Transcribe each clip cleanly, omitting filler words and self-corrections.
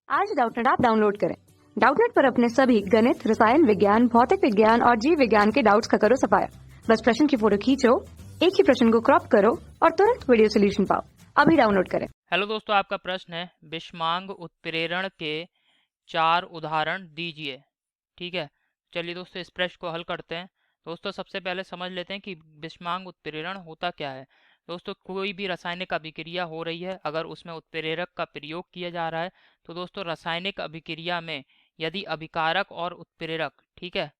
आज Doubtnut app download करें। Doubtnut पर अपने सभी गणित, रसायन विज्ञान, भौतिक विज्ञान और जीव विज्ञान के डाउट्स का करो सफाया। बस प्रश्न की फोटो खींचो, एक ही प्रश्न को क्रॉप करो और तुरंत वीडियो सोल्यूशन पाओ। अभी डाउनलोड करें। हेलो दोस्तों, आपका प्रश्न है बिस्मांग उत्प्रेरण के 4 उदाहरण दीजिए। ठीक है, चलिए दोस्तों इस प्रश्न को हल करते हैं। दोस्तों सबसे पहले समझ लेते हैं कि बिस्मांग उत्प्रेरण होता क्या है। दोस्तों कोई भी रासायनिक अभिक्रिया हो रही है, अगर उसमें उत्प्रेरक का प्रयोग किया जा रहा है तो दोस्तों रासायनिक अभिक्रिया में यदि अभिकारक और उत्प्रेरक, ठीक है,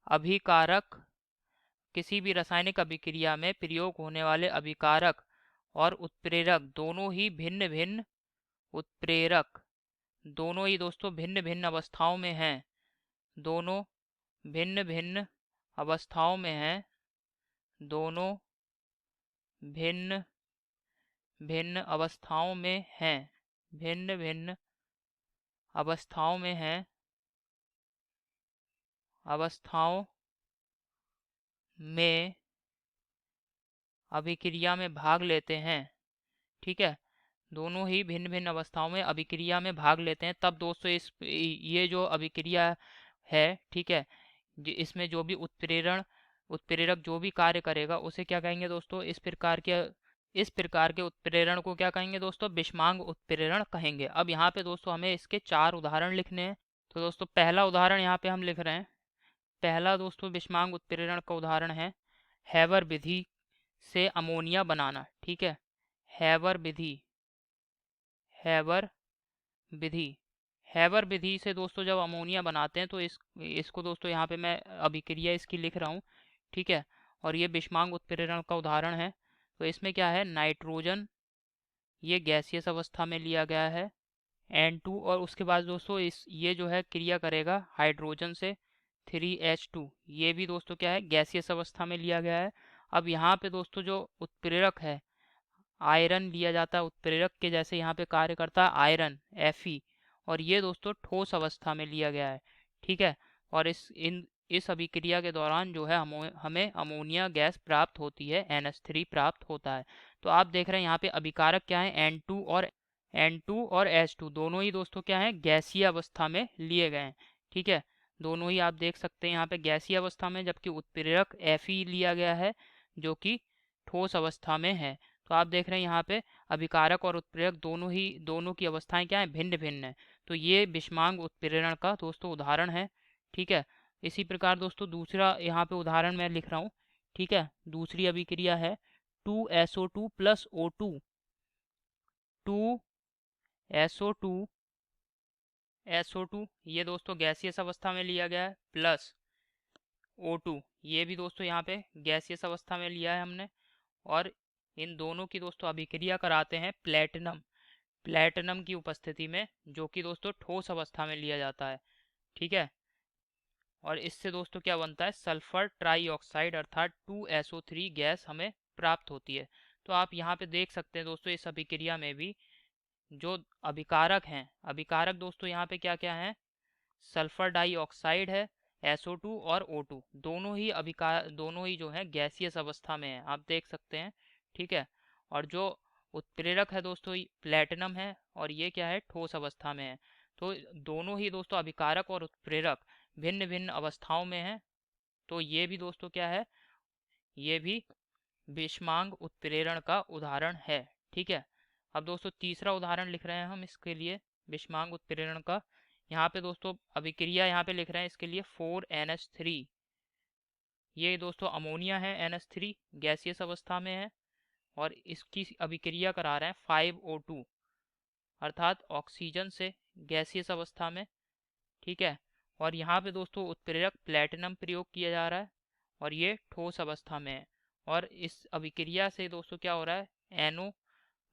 अभिकारक किसी भी रासायनिक अभिक्रिया में प्रयोग होने वाले अभिकारक और उत्प्रेरक दोनों ही दोस्तों भिन्न भिन्न अवस्थाओं में हैं। दोनों भिन्न भिन्न अवस्थाओं में हैं। दोनों भिन्न भिन्न अवस्थाओं में हैं। भिन्न भिन्न अवस्थाओं में हैं। अवस्थाओं में अभिक्रिया में भाग लेते हैं। ठीक है, दोनों ही भिन्न भिन्न अवस्थाओं में अभिक्रिया में भाग लेते हैं। तब दोस्तों ये जो अभिक्रिया है, ठीक है, इसमें जो भी उत्प्रेरक जो भी कार्य करेगा उसे क्या कहेंगे दोस्तों, इस प्रकार के उत्प्रेरण को क्या कहेंगे दोस्तों, बिस्मांग उत्प्रेरण कहेंगे। अब यहाँ पे दोस्तों हमें इसके 4 उदाहरण लिखने हैं। तो दोस्तों पहला उदाहरण यहाँ पे हम लिख रहे हैं। पहला दोस्तों बिस्मांग उत्प्रेरण का उदाहरण है हैवर विधि से अमोनिया बनाना। ठीक है, हैवर विधि हैवर विधि हैवर विधि से दोस्तों जब अमोनिया बनाते हैं तो इसको दोस्तों यहाँ पे मैं अभिक्रिया इसकी लिख रहा हूँ। ठीक है, और ये बिस्मांग उत्प्रेरण का उदाहरण है। तो इसमें क्या है, नाइट्रोजन ये गैसियस अवस्था में लिया गया है N2, और उसके बाद दोस्तों ये जो है क्रिया करेगा हाइड्रोजन से 3H2, ये भी दोस्तों क्या है, गैसियस अवस्था में लिया गया है। अब यहाँ पे दोस्तों जो उत्प्रेरक है आयरन लिया जाता है उत्प्रेरक के, जैसे यहाँ पे कार्य करता है आयरन Fe, और ये दोस्तों ठोस अवस्था में लिया गया है। ठीक है, और इस अभिक्रिया के दौरान जो है हमें अमोनिया गैस प्राप्त होती है, NH3 प्राप्त होता है। तो आप देख रहे हैं यहाँ पे अभिकारक क्या है, N2 और H2 दोनों ही दोस्तों क्या है, गैसीय अवस्था में लिए गए हैं। ठीक है, दोनों ही आप देख सकते हैं यहाँ पे गैसीय अवस्था में, जबकि उत्प्रेरक Fe लिया गया है जो कि ठोस अवस्था में है। तो आप देख रहे हैं यहाँ पे अभिकारक और उत्प्रेरक दोनों की अवस्थाएं क्या है, भिन्न भिन्न है। तो ये बिस्मांग उत्प्रेरण का दोस्तों उदाहरण है। ठीक है, इसी प्रकार दोस्तों दूसरा यहाँ पे उदाहरण मैं लिख रहा हूँ। ठीक है, दूसरी अभिक्रिया है 2SO2 प्लस O2। 2SO2 ये दोस्तों गैसियस अवस्था में लिया गया है, प्लस O2 ये भी दोस्तों यहाँ पे गैसियस अवस्था में लिया है हमने। और इन दोनों की दोस्तों अभिक्रिया कराते हैं प्लेटिनम की उपस्थिति में, जो कि दोस्तों ठोस अवस्था में लिया जाता है। ठीक है, और इससे दोस्तों क्या बनता है, सल्फर ट्राईऑक्साइड अर्थात 2SO3 गैस हमें प्राप्त होती है। तो आप यहाँ पे देख सकते हैं दोस्तों इस अभिक्रिया में भी जो अभिकारक दोस्तों यहाँ पे क्या क्या है, सल्फर डाइऑक्साइड है, SO2 और O2 दोनों ही जो है गैसियस अवस्था में है, आप देख सकते हैं। ठीक है, और जो उत्प्रेरक है दोस्तों प्लेटिनम है, और ये क्या है, ठोस अवस्था में है। तो दोनों ही दोस्तों अभिकारक और उत्प्रेरक भिन्न भिन्न अवस्थाओं में है। तो ये भी दोस्तों क्या है, ये भी बिस्मांग उत्प्रेरण का उदाहरण है। ठीक है, अब दोस्तों तीसरा उदाहरण लिख रहे हैं हम इसके लिए बिस्मांग उत्प्रेरण का। यहाँ पे दोस्तों अभिक्रिया यहाँ पे लिख रहे हैं इसके लिए 4NH3। ये दोस्तों अमोनिया है, NH3 गैसियस अवस्था में है, और इसकी अभिक्रिया करा रहे हैं 5O2 अर्थात ऑक्सीजन से गैसियस अवस्था में। ठीक है, और यहाँ पे दोस्तों उत्प्रेरक प्लेटिनम प्रयोग किया जा रहा है, और ये ठोस अवस्था में है। और इस अभिक्रिया से दोस्तों क्या हो रहा है, NO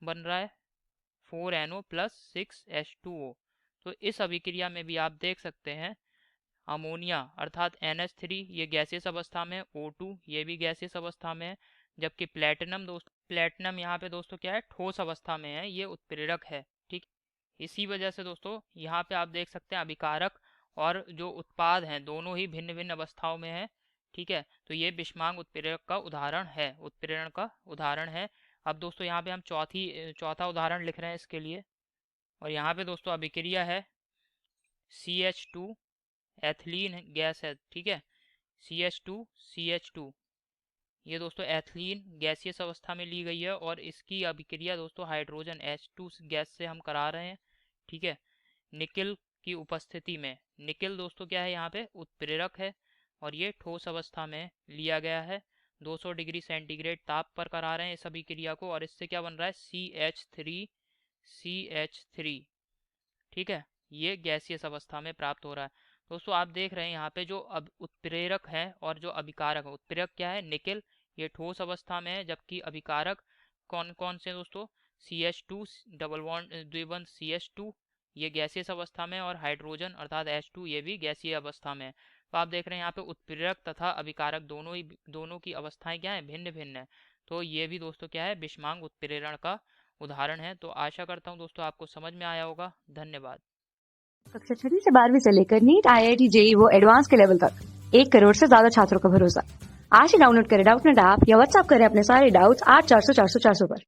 बन रहा है, 4NO प्लस 6H2O। तो इस अभिक्रिया में भी आप देख सकते हैं अमोनिया अर्थात NH3 ये गैसियस अवस्था में, O2 ये भी गैसियस अवस्था में है, जबकि प्लेटिनम यहाँ पे दोस्तों क्या है, ठोस अवस्था में है, ये उत्प्रेरक है। ठीक, इसी वजह से दोस्तों यहाँ पे आप देख सकते हैं अभिकारक और जो उत्पाद हैं दोनों ही भिन्न भिन्न अवस्थाओं में है। ठीक है, तो ये बिस्मांग उत्प्रेरक का उत्प्रेरण का उदाहरण है। अब दोस्तों यहाँ पे हम चौथा उदाहरण लिख रहे हैं इसके लिए, और यहाँ पे दोस्तों अभिक्रिया है CH2 एथिलीन गैस है, ठीक है, CH2 ये दोस्तों एथिलीन गैसियस अवस्था में ली गई है और इसकी अभिक्रिया दोस्तों हाइड्रोजन H2 गैस से हम करा रहे हैं, ठीक है, निकिल की उपस्थिति में। निकिल दोस्तों क्या है, यहाँ पे उत्प्रेरक है और ये ठोस अवस्था में लिया गया है। 200 डिग्री सेंटीग्रेड ताप पर करा रहे हैं इस अभिक्रिया को और इससे क्या बन रहा है, CH3, ठीक है, ये गैसियस अवस्था में प्राप्त हो रहा है। दोस्तों आप देख रहे हैं यहाँ पे जो अब उत्प्रेरक है और जो अभिकारक है, उत्प्रेरक क्या है, निकिल, ये ठोस अवस्था में है, जबकि अभिकारक कौन कौन से दोस्तों, CH2 डबल बॉन्ड द्विबंध CH2 ये गैसियस अवस्था में और हाइड्रोजन अर्थात H2 ये भी गैसीय अवस्था में है। तो आप देख रहे हैं यहाँ पे उत्प्रेरक तथा अभिकारक दोनों की अवस्थाएं क्या है, भिन्न भिन्न है। तो ये भी दोस्तों क्या है, विषमांग उत्प्रेरण का उदाहरण है। तो आशा करता हूँ दोस्तों आपको समझ में आया होगा। धन्यवाद। कक्षा 6वीं से 12वीं से लेकर नीट, IIT, JEE वो एडवांस के लेवल तक 1 करोड़ से ज्यादा छात्रों का भरोसा। आज ही डाउनलोड करें डाउटनेट ऐप या व्हाट्सएप करें अपने सारे डाउट्स 8400 400 400 पर।